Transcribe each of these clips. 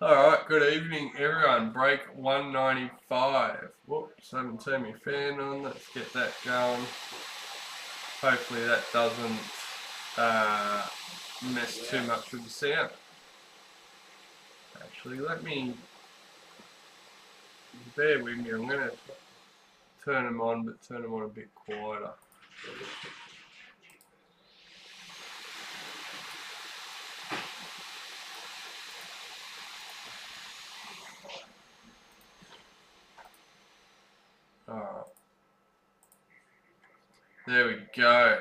Alright, good evening everyone. Break 195. Whoops, haven't turned my fan on. Let's get that going. Hopefully that doesn't mess too much with the sound. Actually, bear with me. I'm going to turn them on, but turn them on a bit quieter. Alright. There we go.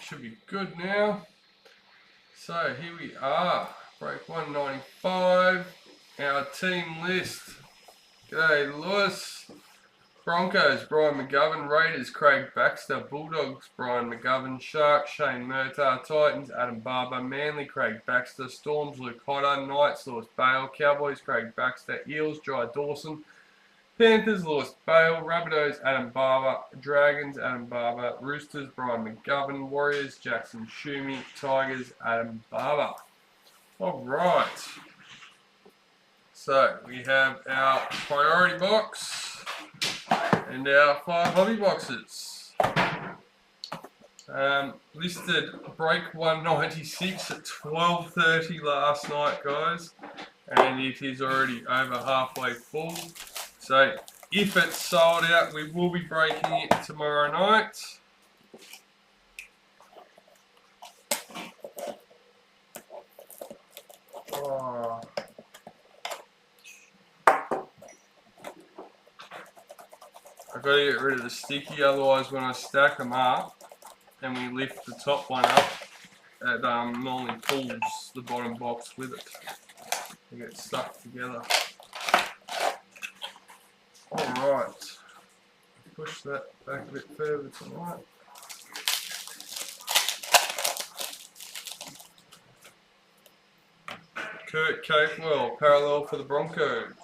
Should be good now. So here we are. Break 195. Our team list. G'day Lewis. Broncos, Brian McGovern. Raiders, Craig Baxter. Bulldogs, Brian McGovern. Sharks, Shane Murtagh. Titans, Adam Barber. Manly, Craig Baxter. Storms, Luke Hodder. Knights, Lewis Bale. Cowboys, Craig Baxter. Eels, Jai Dawson. Panthers, Lewis Bale. Rabbitohs, Adam Barber. Dragons, Adam Barber. Roosters, Brian McGovern. Warriors, Jackson Schumi. Tigers, Adam Barber. Alright. So, we have our priority box and our 5 hobby boxes. Listed break 196 at 12:30 last night, guys. And it is already over halfway full. So if it's sold out, we will be breaking it tomorrow night. Oh. I've got to get rid of the sticky, otherwise when I stack them up and we lift the top one up, it normally pulls the bottom box with it. They get stuck together. Alright, push that back a bit further tonight. Kurt Capewell, parallel for the Broncos.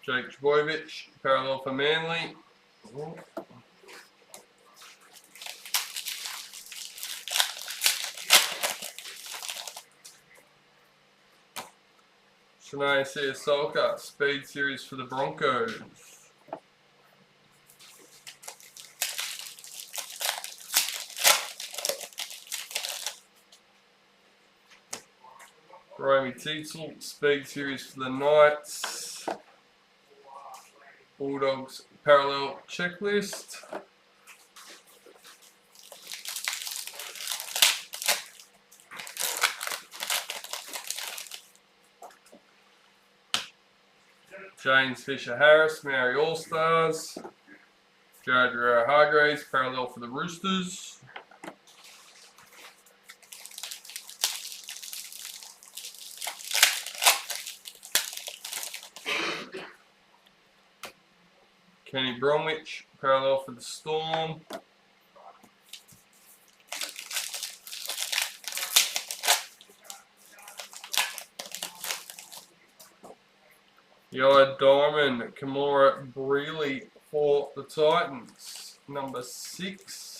Jake Trbojevic, parallel for Manly. Shanae Siasolka, Speed Series for the Broncos. Romy Teetsel, Speed Series for the Knights. Bulldogs, Parallel Checklist. James Fisher-Harris, Maori All-Stars. Jared Hargraves, parallel for the Roosters. Kenny Bromwich, parallel for the Storm. Yaya Diamond, Kimura Breeley for the Titans, number 6.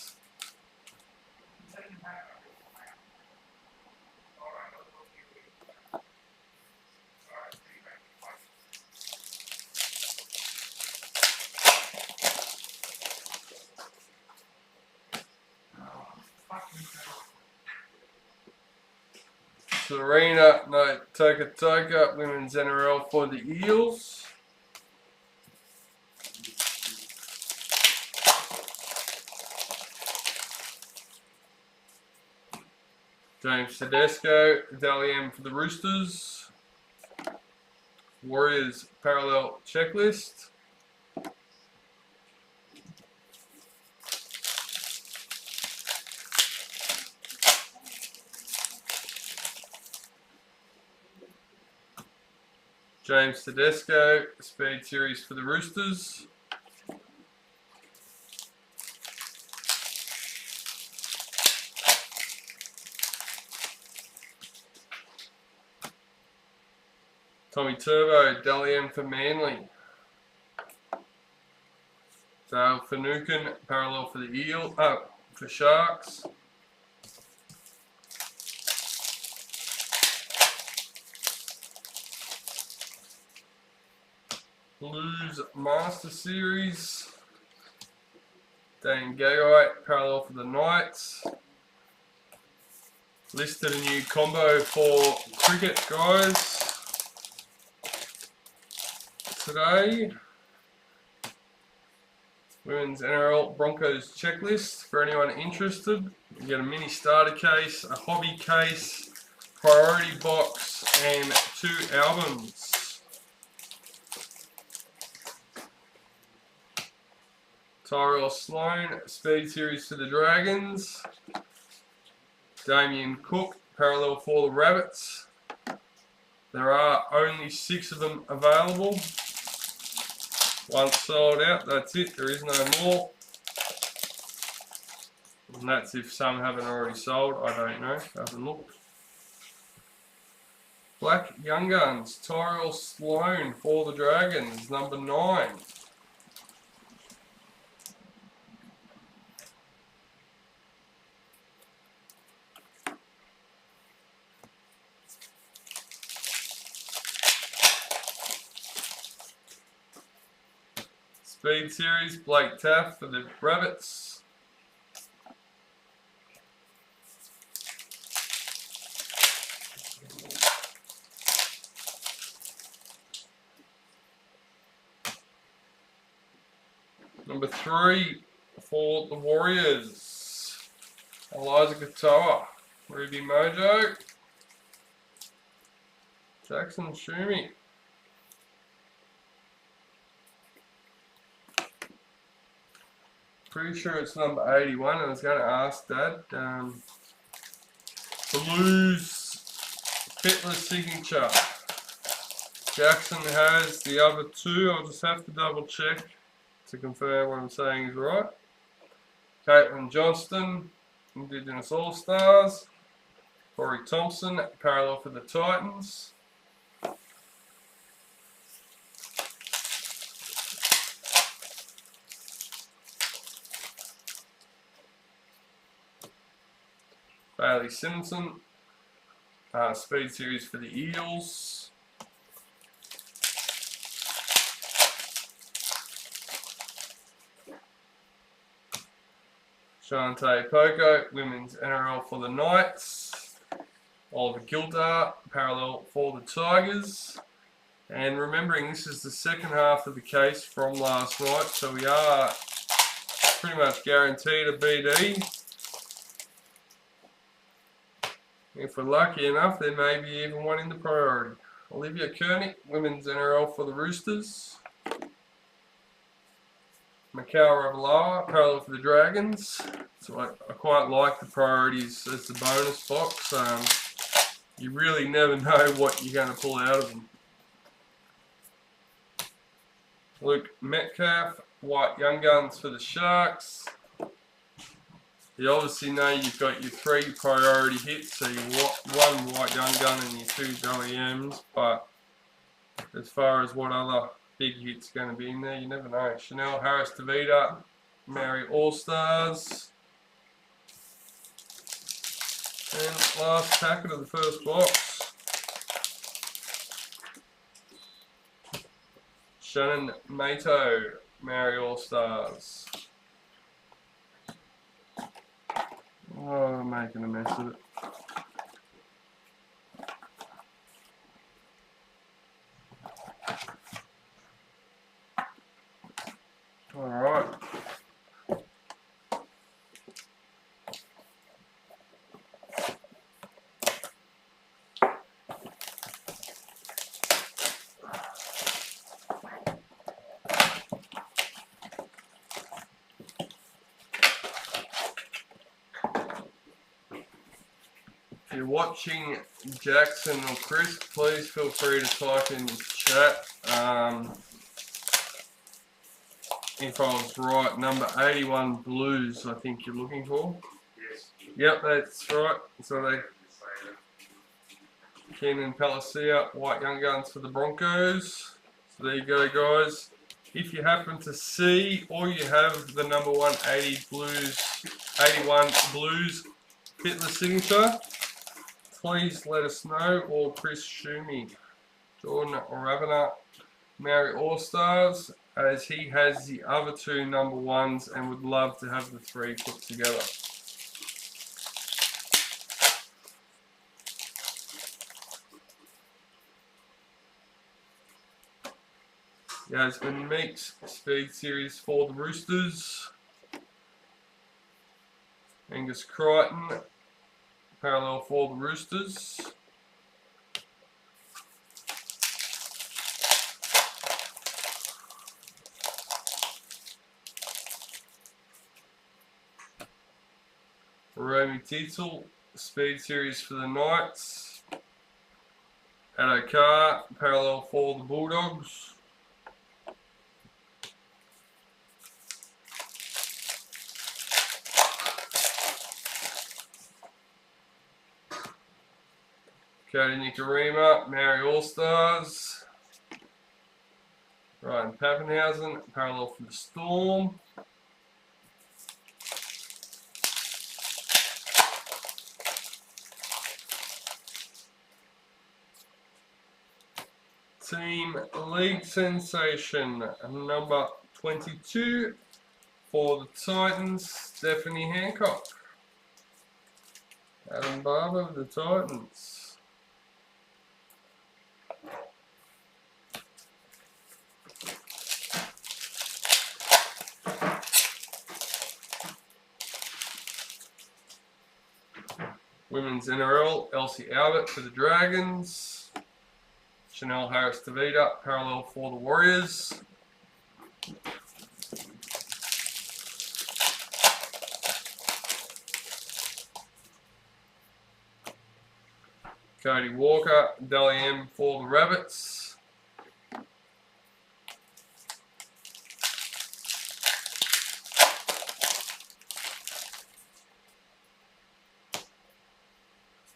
Serena, no, Toka, Women's NRL for the Eels. James Tedesco, Dalian for the Roosters. Warriors parallel checklist. James Tedesco, Speed Series for the Roosters. Tommy Turbo, Dalian for Manly. Dale Finucane, parallel for the for Sharks. Blues Master Series. Dane Gagai, parallel for the Knights. Listed a new combo for cricket, guys, today. Women's NRL Broncos checklist for anyone interested. You get a mini starter case, a hobby case, priority box, and 2 albums. Tyrell Sloan, Speed Series for the Dragons. Damien Cook, parallel for the Rabbits. There are only 6 of them available. Once sold out, that's it, there is no more. And that's if some haven't already sold, I don't know, haven't looked. Black Young Guns, Tyrell Sloan for the Dragons, number 9. Speed Series, Blake Taff for the Rabbits. Number 3 for the Warriors, Eliza Katoa, Ruby Mojo, Jackson Shumi. Pretty sure it's number 81. I was going to ask Dad. Blues Fittler signature. Jackson has the other 2. I'll just have to double check to confirm what I'm saying is right. Caitlin Johnston, Indigenous All-Stars. Corey Thompson, parallel for the Titans. Bailey Simpson, Speed Series for the Eels. Shante Poco, Women's NRL for the Knights. Oliver Gildart, parallel for the Tigers. And remembering this is the second half of the case from last night, so we are pretty much guaranteed a BD. If we're lucky enough, there may be even one in the priority. Olivia Kernick, Women's NRL for the Roosters. Mikhail Ravalawa, parallel for the Dragons. So I quite like the priorities as the bonus box. You really never know what you're going to pull out of them. Luke Metcalf, White Young Guns for the Sharks. You obviously know you've got your 3 priority hits, so you one White Young Gun and your 2 WMs, but as far as what other big hits going to be in there, you never know. Chanel Harris Tavita, Mary All-Stars. And last packet of the first box. Shannon Mato, Mary All-Stars. Oh, I'm making a mess of it. Alright. If you're watching Jackson or Chris, please feel free to type in the chat. If I was right, number 81 Blues, I think you're looking for. Yes. Yep, that's right. So they Keenan Palacia, White Young Guns for the Broncos. So there you go, guys. if you happen to see or you have the number 180 Blues, 81 Blues hitless signature, please let us know, or Chris Schumi, Jordan Ravana, Mary All-Stars, as he has the other two number ones and would love to have the three put together. Yasmin Meeks, Speed Series for the Roosters. Angus Crichton, parallel for the Roosters. Romy Tietzel, Speed Series for the Knights. Addo Carr, parallel for the Bulldogs. Cody Nikorima, Mary All-Stars. Ryan Pappenhausen, parallel for the Storm. Team League Sensation, number 22 for the Titans, Stephanie Hancock. Adam Barber of the Titans. Women's NRL, Elsie Albert for the Dragons. Chanel Harris-Tavita, parallel for the Warriors. Cody Walker, Dally M for the Rabbits.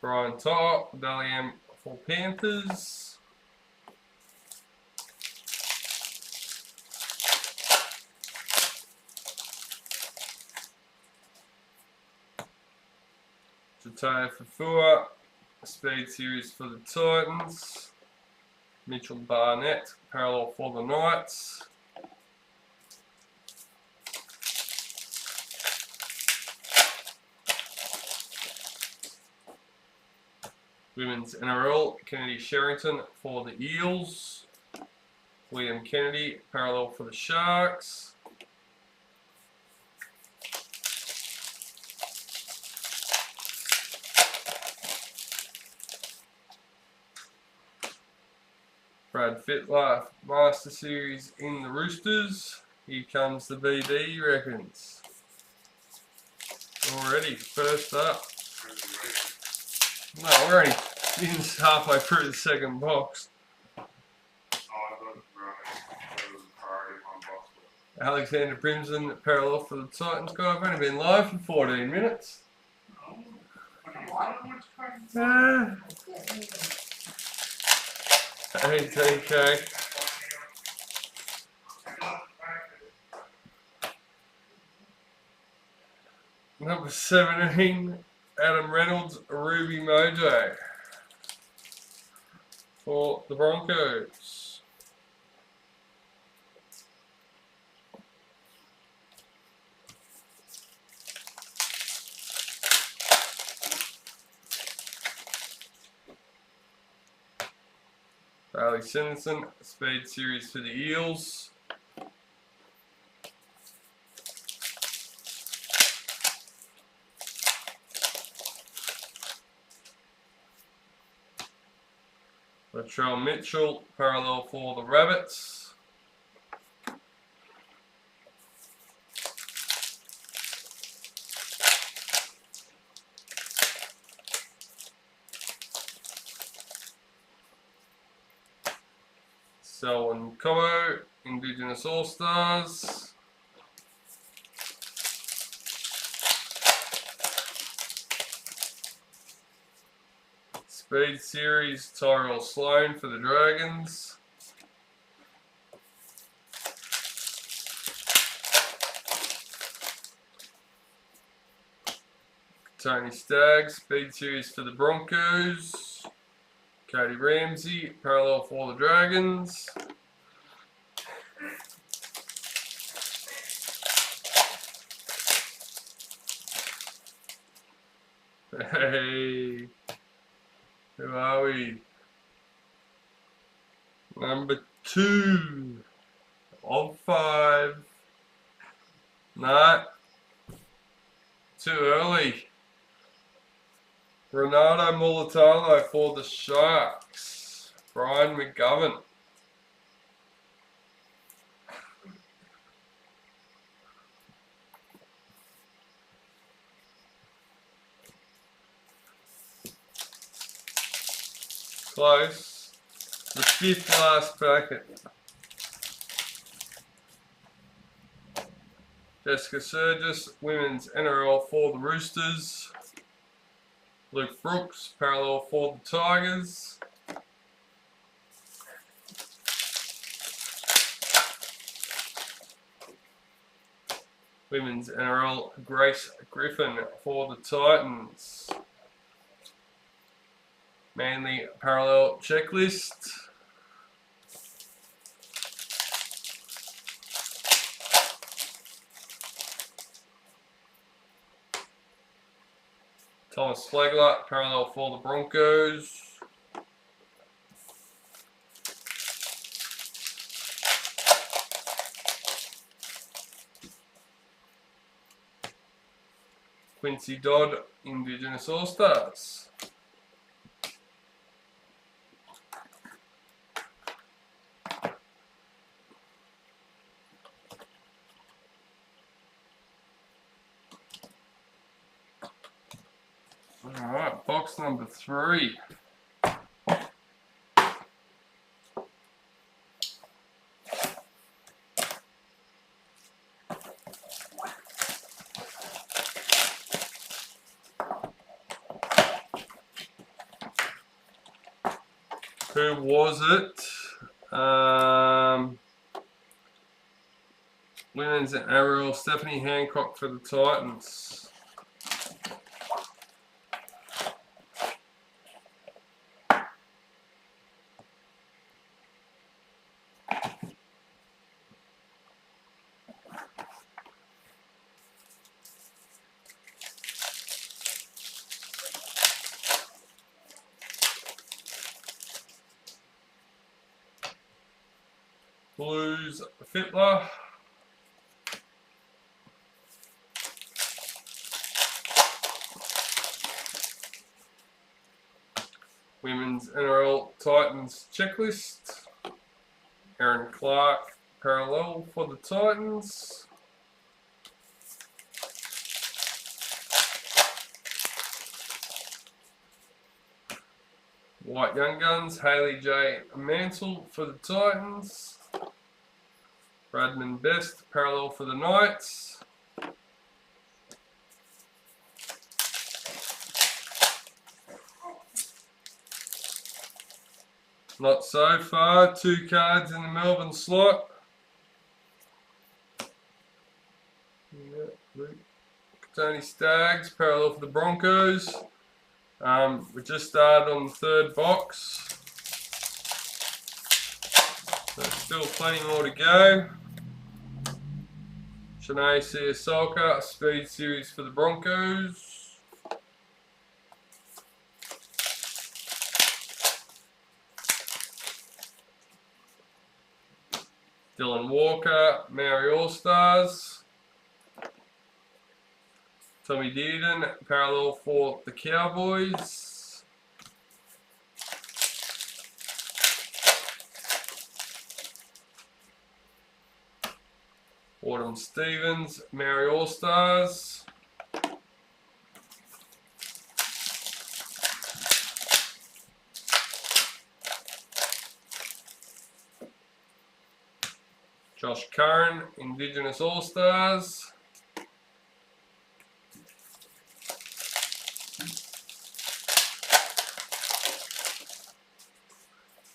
Brian Top, Dally M for Panthers. Jataya Fafua, Speed Series for the Titans. Mitchell Barnett, parallel for the Knights. Women's NRL, Kennedy Sherrington for the Eels. William Kennedy, parallel for the Sharks. Brad Fittler, Master Series in the Roosters. Here comes the BD, he reckons. Already, first up. No, we're only halfway through the second box. Alexander Brimson, parallel for the Titans. Guy, I've only been live for 14 minutes. ATK. Number 17, Adam Reynolds, Ruby Mojo for the Broncos. Riley Simpson, Speed Series for the Eels. Latrell Mitchell, parallel for the Rabbits. Selwyn Cobo, Indigenous All-Stars. Speed Series, Tyrell Sloan for the Dragons. Tony Staggs, Speed Series for the Broncos. Cody Ramsey, parallel for the Dragons. Hey, who are we? Number 2 of 5. Nah, too early. Ronaldo Mulitalo for the Sharks. Brian McGovern. Close. The 5th last packet. Jessica Surgis, Women's NRL for the Roosters. Luke Brooks, parallel for the Tigers. Women's NRL, Grace Griffin for the Titans. Manly parallel checklist. Thomas Flagler, parallel for the Broncos. Quincy Dodd, Indigenous All-Stars. Alright, box number 3. Who was it? Women's NRL, Stephanie Hancock for the Titans. Blues, Fittler. Women's NRL Titans checklist. Aaron Clark, parallel for the Titans. White Young Guns, Haley J. Mansell for the Titans. Bradman Best, parallel for the Knights. Not so far, 2 cards in the Melbourne slot. Tony Staggs, parallel for the Broncos. We just started on the 3rd box. So still plenty more to go. Shanae Siasolka, Speed Series for the Broncos. Dylan Walker, Maori All-Stars. Tommy Dearden, parallel for the Cowboys. Autumn Stevens, Maori All-Stars. Josh Curran, Indigenous All-Stars.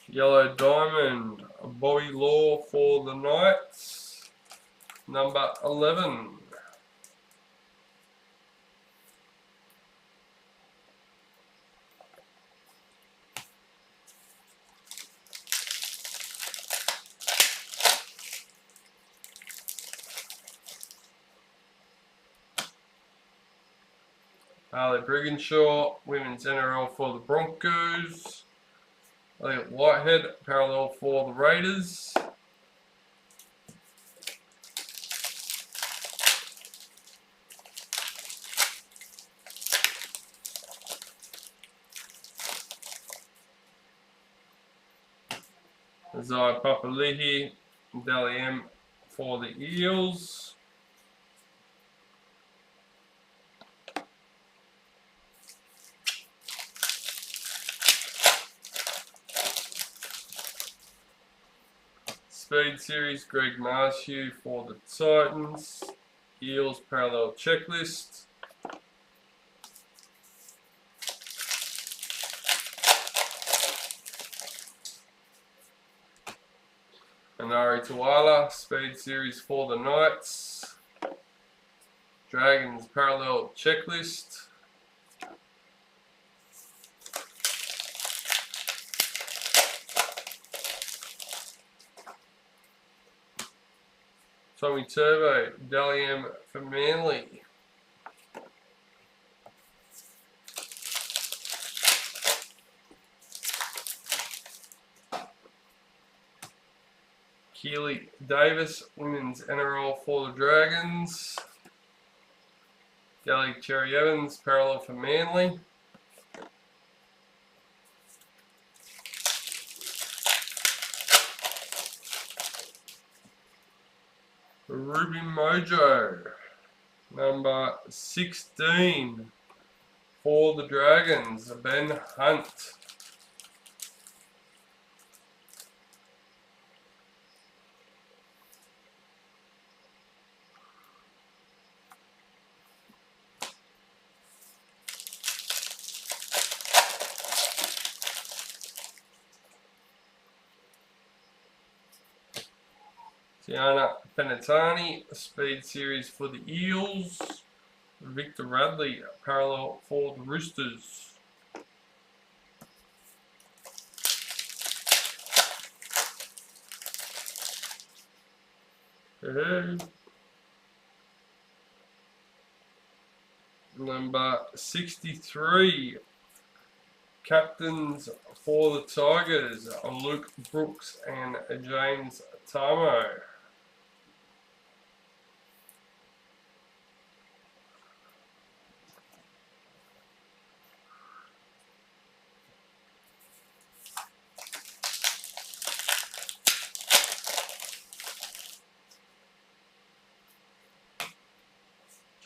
Yellow Diamond, Bobby Law for the Knights. Number 11. Harley Brigginshaw, Women's NRL for the Broncos. Elliot Whitehead, parallel for the Raiders. Zai Papali'i, Dally M for the Eels. Speed Series, Greg Marshew for the Titans. Eels Parallel Checklist. Anari Tuala, Speed Series for the Knights. Dragons Parallel Checklist. Tommy Turbo, Dally M for Manly. Keely Davis, Women's NRL for the Dragons. Gally Cherry Evans, parallel for Manly. Ruby Mojo, number 16 for the Dragons, Ben Hunt. Tiana Penatani, Speed Series for the Eels. Victor Radley, parallel for the Roosters. Hey. Number 63, captains for the Tigers, Luke Brooks and James Tamo.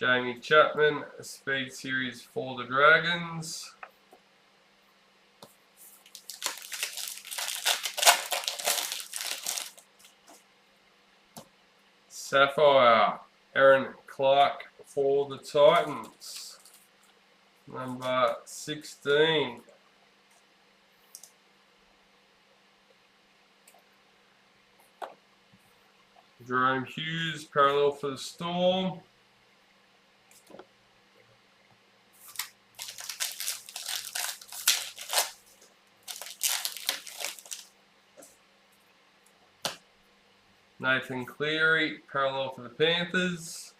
Jamie Chapman, Speed Series for the Dragons. Sapphire, Aaron Clark for the Titans. Number 16. Jerome Hughes, parallel for the Storm. Nathan Cleary, parallel for the Panthers.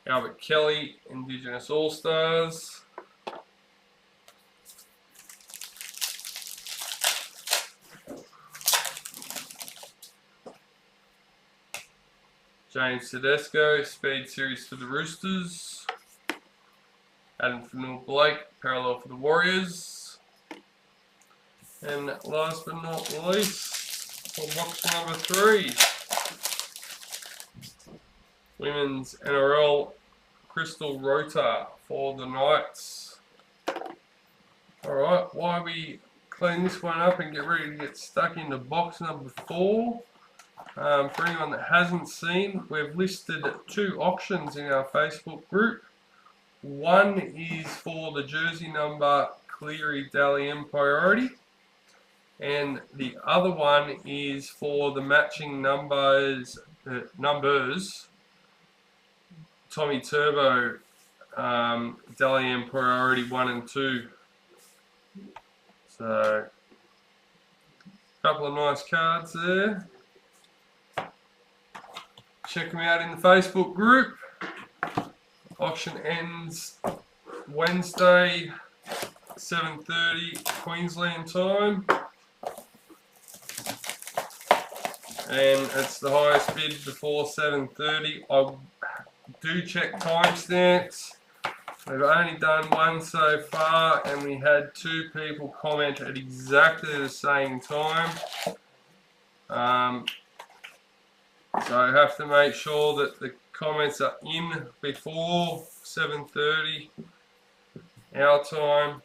Albert Kelly, Indigenous All-Stars. James Tedesco, Speed Series for the Roosters. Adam Fanua-Blake, parallel for the Warriors. And last but not least, for box number 3, Women's NRL Crystal Rota for the Knights. Alright, while we clean this one up and get ready to get stuck into box number 4, for anyone that hasn't seen, we've listed 2 auctions in our Facebook group. One is for the jersey number Cleary Dally M Priority, and the other one is for the matching numbers Tommy Turbo Dally M Priority 1 and 2. So Couple of nice cards there. Check them out in the Facebook group. Auction ends Wednesday, 7:30 Queensland time. And it's the highest bid before 7:30. I do check timestamps. We've only done one so far, and we had 2 people comment at exactly the same time. So I have to make sure that the comments are in before 7:30 our time,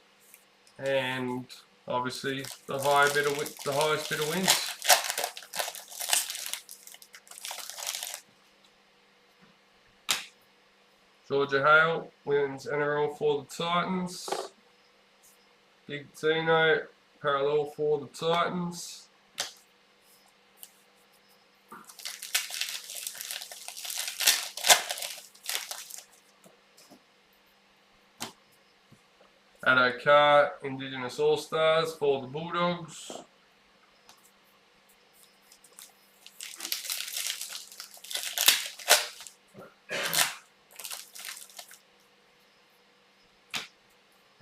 and obviously the highest bidder wins. Georgia Hale wins NRL for the Titans. Big Tino parallel for the Titans. Addo Carr, Indigenous All-Stars for the Bulldogs.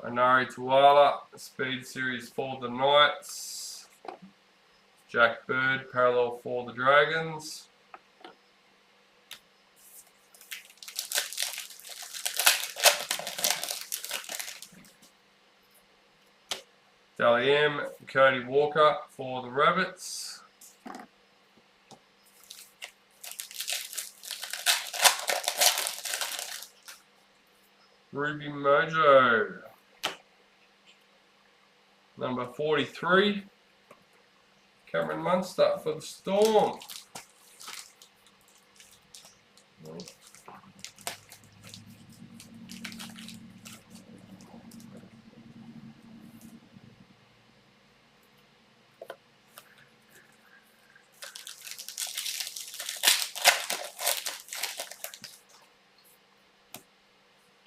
Anari Tuala, Speed Series for the Knights. Jack Bird, parallel for the Dragons. Dally M, Cody Walker for the Rabbits. Ruby Mojo, number 43, Cameron Munster for the Storm.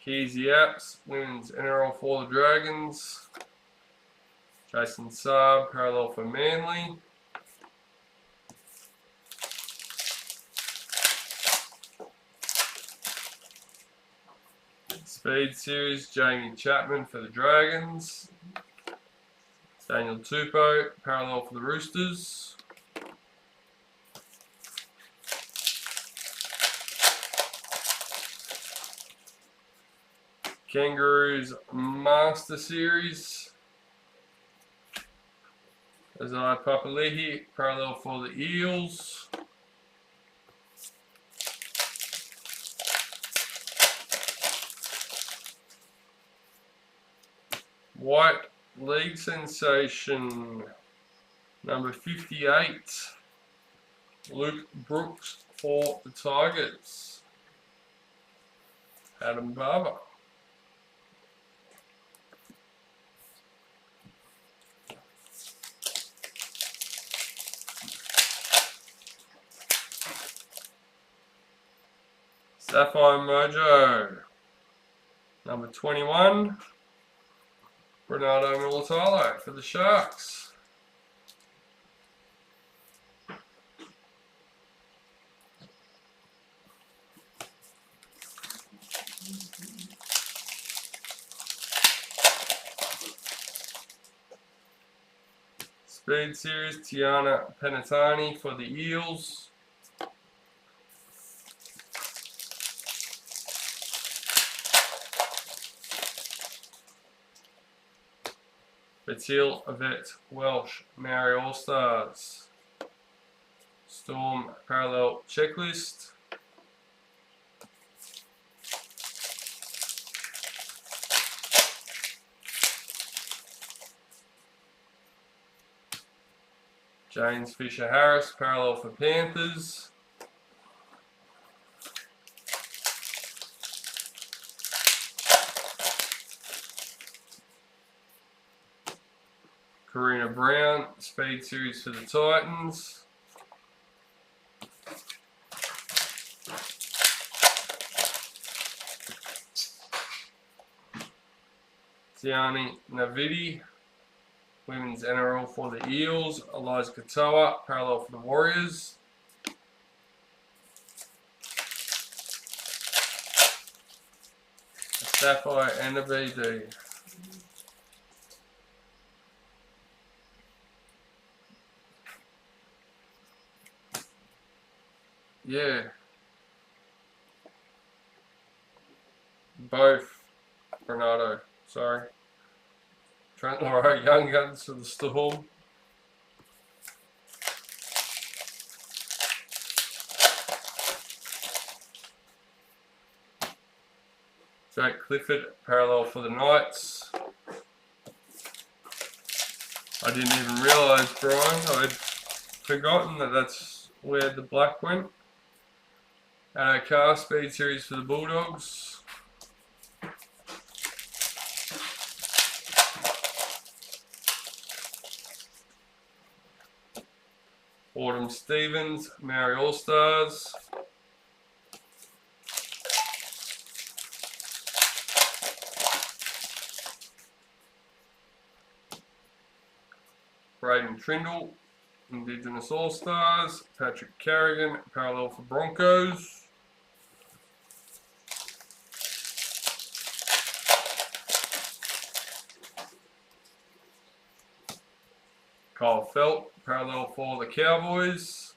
Keezy Apps wins NRL for the Dragons. Jason Saab, parallel for Manly. Speed Series, Jamie Chapman for the Dragons. Daniel Tupou, parallel for the Roosters. Kangaroos Master Series. Azai Papali'i, parallel for the Eels. White League Sensation, number 58, Luke Brooks for the Tigers. Adam Barber. Sapphire Mojo, number 21, Ronaldo Militalo for the Sharks. Speed Series, Tiana Penatani for the Eels. Batil Avet Welsh Maori All-Stars. Storm Parallel Checklist. James Fisher Harris, parallel for Panthers. Karina Brown, Speed Series for the Titans. Tiani Navidi, Women's NRL for the Eels, Eliza Katoa, parallel for the Warriors. A Sapphire and a BD. Yeah. Both. Bernardo. Sorry. Trent Lauro, Young Guns for the Storm. Jake Clifford, parallel for the Knights. I didn't even realise, Brian. I'd forgotten that that's where the black went. And a car speed series for the Bulldogs. Autumn Stevens, Maori All Stars. Braden Trindle, Indigenous All Stars. Patrick Carrigan, parallel for Broncos. Kyle Felt, parallel for the Cowboys.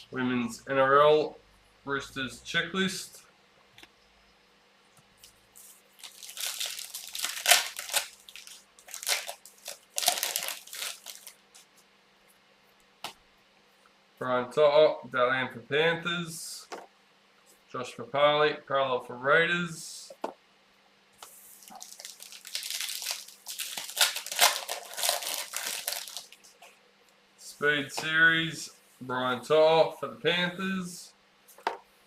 Women's NRL Roosters Checklist. Brian To'o, Dalian for Panthers. Josh Papali, parallel for Raiders. Speed series, Brian To'o for the Panthers.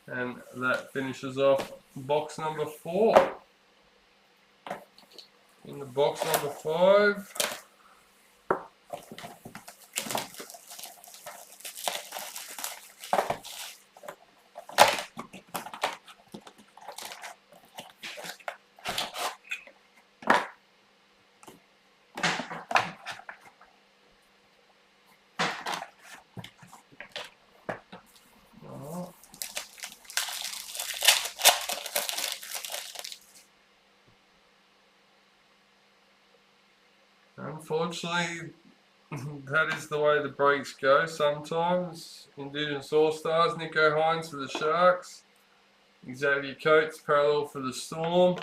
And that finishes off box number 4. In the box number 5. Unfortunately, that is the way the breaks go sometimes. Indigenous All-Stars, Nico Hines for the Sharks. Xavier Coates, parallel for the Storm.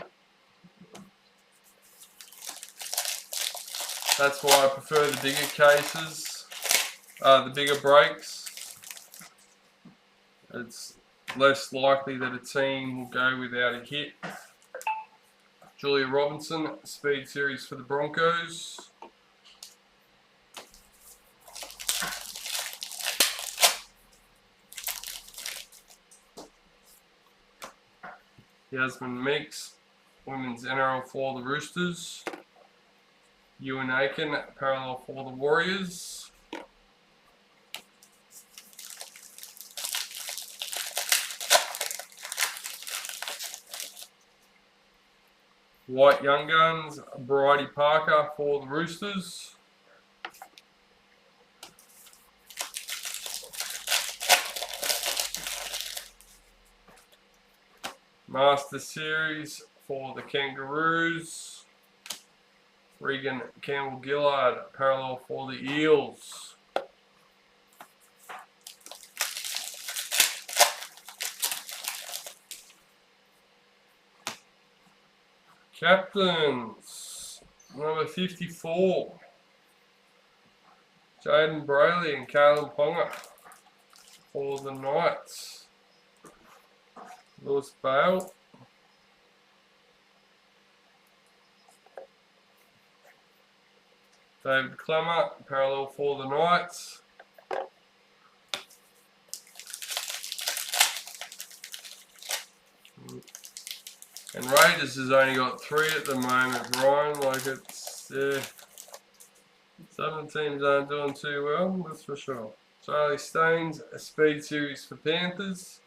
That's why I prefer the bigger cases, the bigger breaks. It's less likely that a team will go without a hit. Julia Robinson, Speed Series for the Broncos. Yasmin Meeks, Women's NRL for the Roosters. Ewan Aiken, parallel for the Warriors. White Young Guns, Bridie Parker for the Roosters. Master Series for the Kangaroos. Regan Campbell-Gillard, parallel for the Eels. Captains, number 54. Jaden Brayley and Kalen Ponga for the Knights. Lewis Bale. David Clemmer, parallel for the Knights. And Raiders has only got 3 at the moment, Ryan. Like it's, some teams aren't doing too well, that's for sure. Charlie Staines, a Speed Series for Panthers.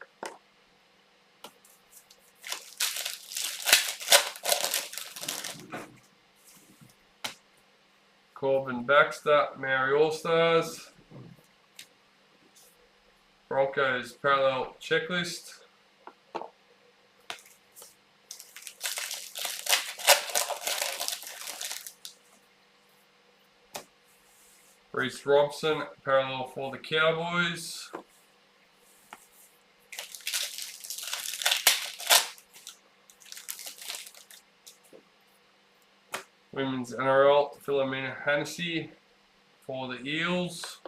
Corbin Baxter, Maori All-Stars. Broncos Parallel Checklist. Reece Robson, parallel for the Cowboys. Women's NRL, Philomena Hennessy for the Eels.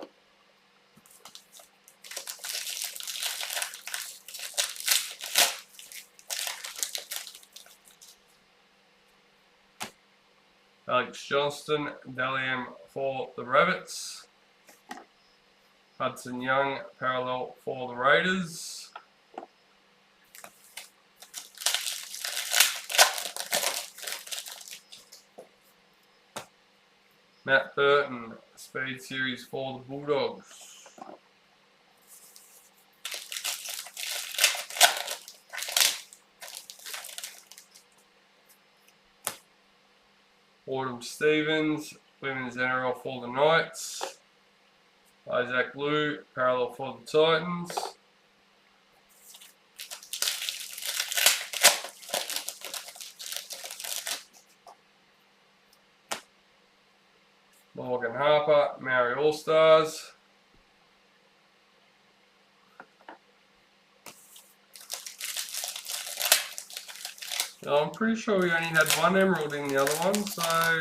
Alex Johnston, Dalian for the Rabbits. Hudson Young, parallel for the Raiders. Matt Burton, Speed Series for the Bulldogs. Autumn Stevens, Women's NRL for the Knights. Isaac Liu, parallel for the Titans. Morgan Harper, Maori All-Stars. I'm pretty sure we only had one emerald in the other one, so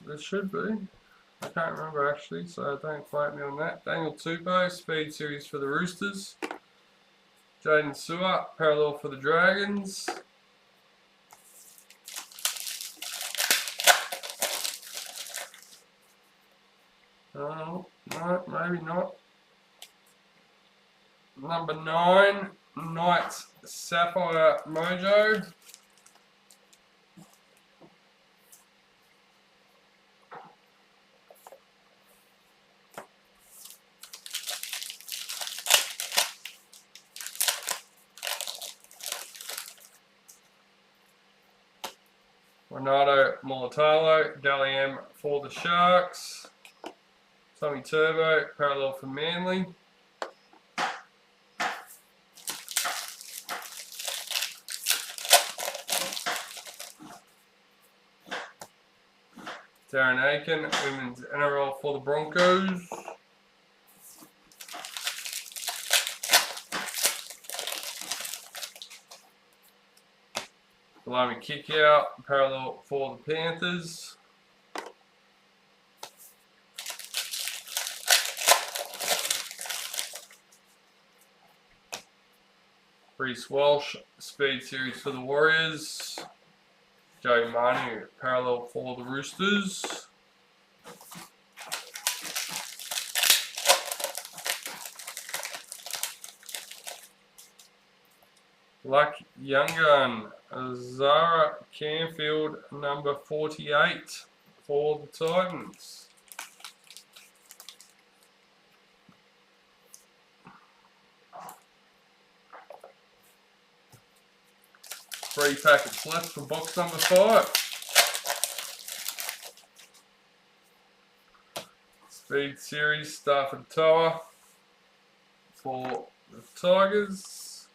there should be. I can't remember actually, so don't quote me on that. Daniel Tupou, Speed Series for the Roosters. Jaden Sewer, parallel for the Dragons. No, maybe not. Number 9, Knights Sapphire Mojo. Renato Mulatalo, Dally M for the Sharks. Tommy Turbo, parallel for Manly. Darren Aiken, Women's NRL for the Broncos. Blimey kick out, parallel for the Panthers. Reece Walsh, Speed Series for the Warriors. Joe Manu, parallel for the Roosters. Luck Youngun, Zara Canfield, number 48 for the Titans. Three packets left for box number 5. Speed Series, Stafford Tower for the Tigers.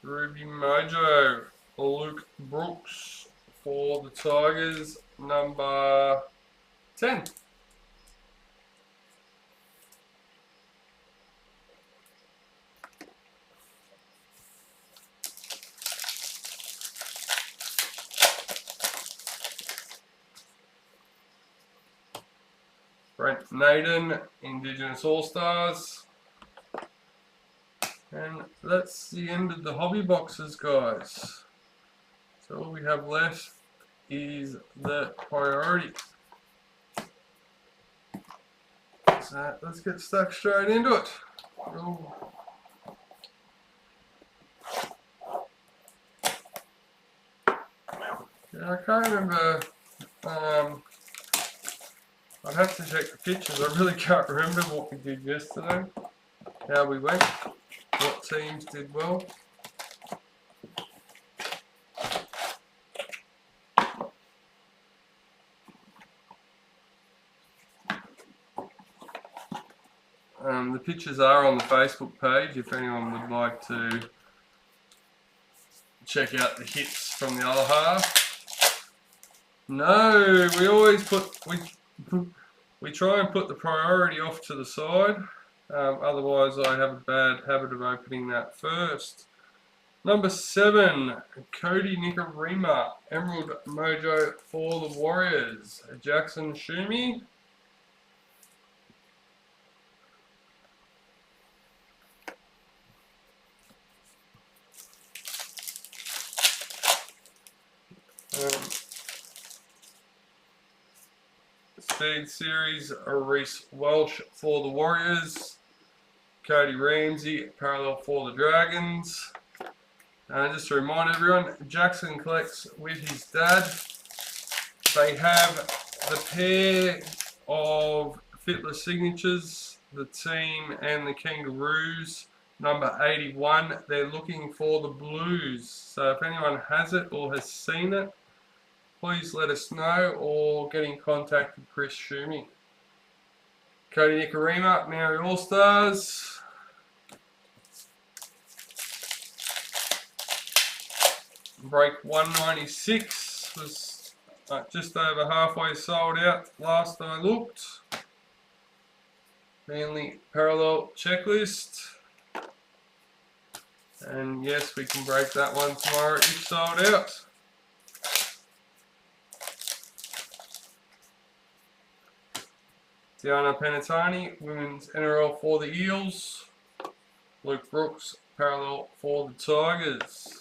Ruby Mojo, Luke Brooks for the Tigers, number 10. Brent Naden, Indigenous All-Stars. And that's the end of the hobby boxes, guys. So all we have left is the priority. So let's get stuck straight into it. Yeah, I can't remember. I'd have to check the pictures. I really can't remember what we did yesterday. How we went. What teams did well. pictures are on the Facebook page if anyone would like to check out the hits from the other half. No, we always we try and put the priority off to the side. Otherwise, I have a bad habit of opening that first. Number 7, Cody Nicarima, Emerald Mojo for the Warriors. Jackson Shumi. Speed Series, Reese Welsh for the Warriors. Cody Ramsey, parallel for the Dragons. Just to remind everyone, Jackson collects with his dad. They have the pair of Fittler signatures, the team and the Kangaroos, number 81. They're looking for the Blues. So if anyone has it or has seen it, please let us know or get in contact with Chris Shumi. Cody Nicarima, Maori All-Stars. Break 196 was just over halfway sold out last I looked. Mainly parallel checklist. And yes, we can break that one tomorrow if sold out. Diana Penatani, Women's NRL for the Eels. Luke Brooks, parallel for the Tigers.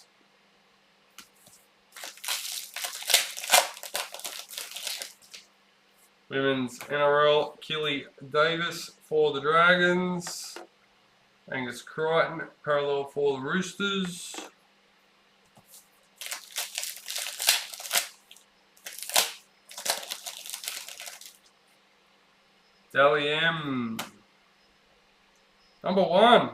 Women's NRL, Kelly Davis for the Dragons. Angus Crichton, parallel for the Roosters. Dally M, number 1.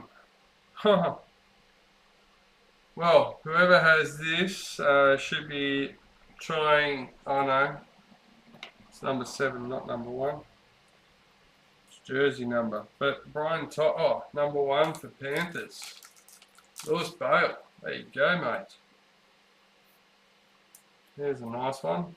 Well, whoever has this should be trying, oh no, it's number 7, not number 1. It's jersey number. But Brian Todd, oh, number 1 for Panthers. Lewis Bale, there you go, mate. There's a nice one.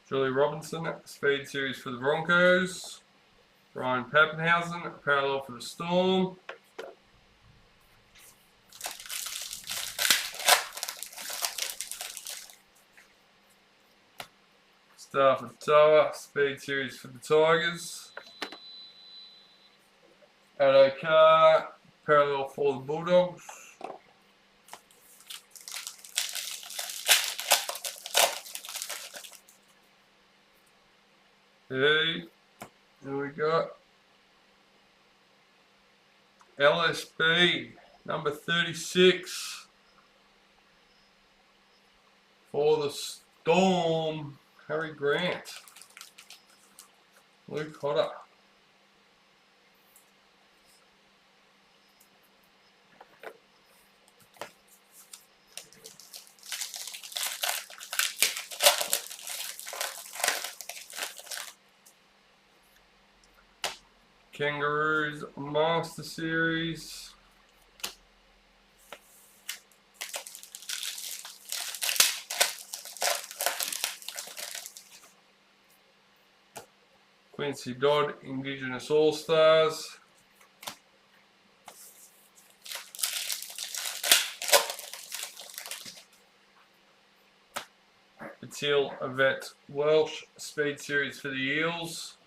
Julie Robinson, Speed Series for the Broncos. Ryan Pappenhausen, parallel for the Storm. Stafford Toa, Speed Series for the Tigers. Addo Carr, parallel for the Bulldogs. Okay, here we got LSB, number 36 for the Storm, Harry Grant, Luke Hodder. Kangaroos Master Series. Quincy Dodd, Indigenous All-Stars. Patil Avet Welsh, Speed Series for the Eels.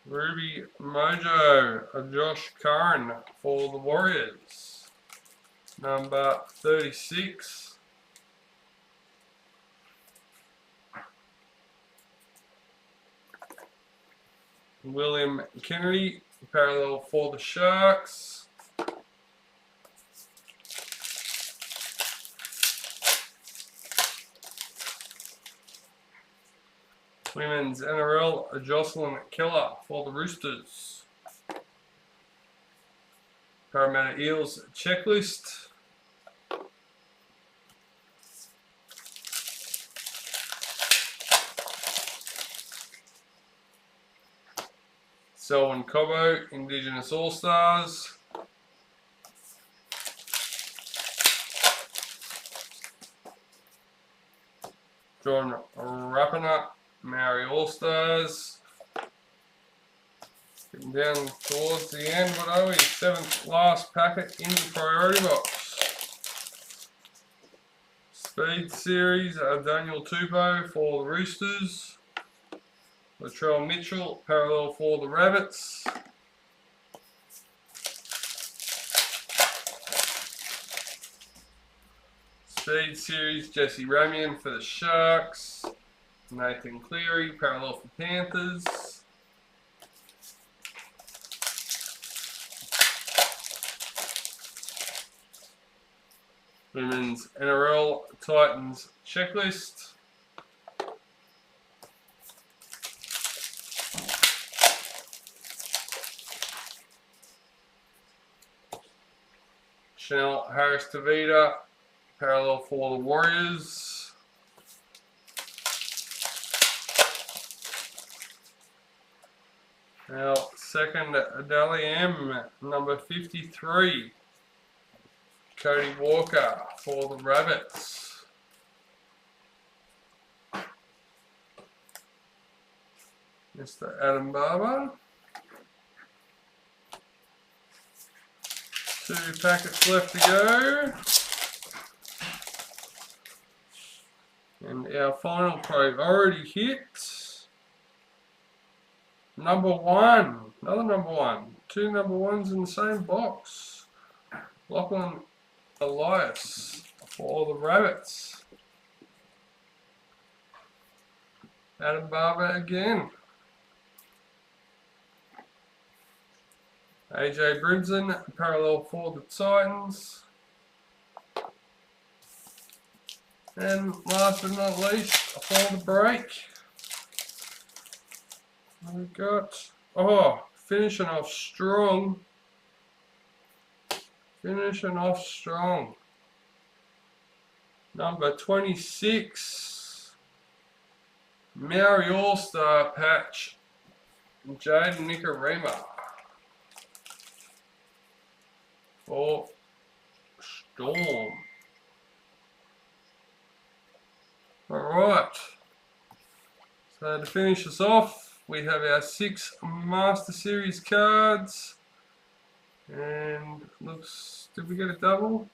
Ruby Mojo of Josh Curran for the Warriors, number 36. William Kennedy, parallel for the Sharks. Women's NRL Jocelyn Keller for the Roosters. Parramatta Eels Checklist. Selwyn Cobbo, Indigenous All-Stars. John Rapana, Maori All-Stars. Getting down towards the end, what are we? 7th last packet in the priority box. Speed Series, Daniel Tupou for the Roosters. Latrell Mitchell, parallel for the Rabbits. Speed Series, Jesse Ramian for the Sharks. Nathan Cleary, parallel for Panthers. Women's NRL Titans Checklist. Chanel Harris-Tavita, parallel for the Warriors. Now, second Dally M, number 53. Cody Walker for the Rabbits. Mr. Adam Barber. 2 packets left to go. And our final priority hit. Number 1. Another number 1. 2 number 1s in the same box. Lachlan Elias for the Rabbits. Adam Barber again. AJ Brimson, parallel for the Titans. And last but not least, for the break, we've got, finishing off strong. Finishing off strong. Number 26, Maori All-Star patch, Jaden Nikorima for Storm. Alright, so to finish us off, we have our 6 Master Series cards. And looks, did we get a double?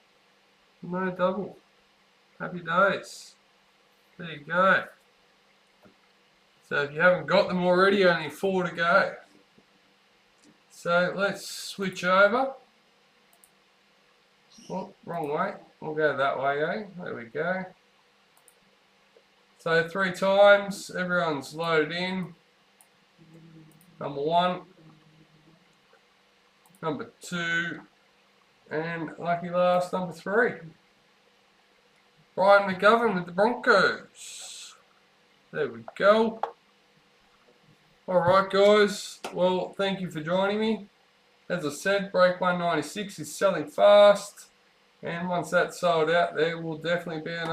No double. Happy days. There you go. So if you haven't got them already, only 4 to go. So let's switch over. Oh, wrong way. We'll go that way, eh? There we go. So 3 times, everyone's loaded in. Number 1. Number 2, and lucky last, number 3. Brian McGovern with the Broncos. There we go. Alright guys, well thank you for joining me. As I said, break 196 is selling fast, and once that's sold out, there will definitely be another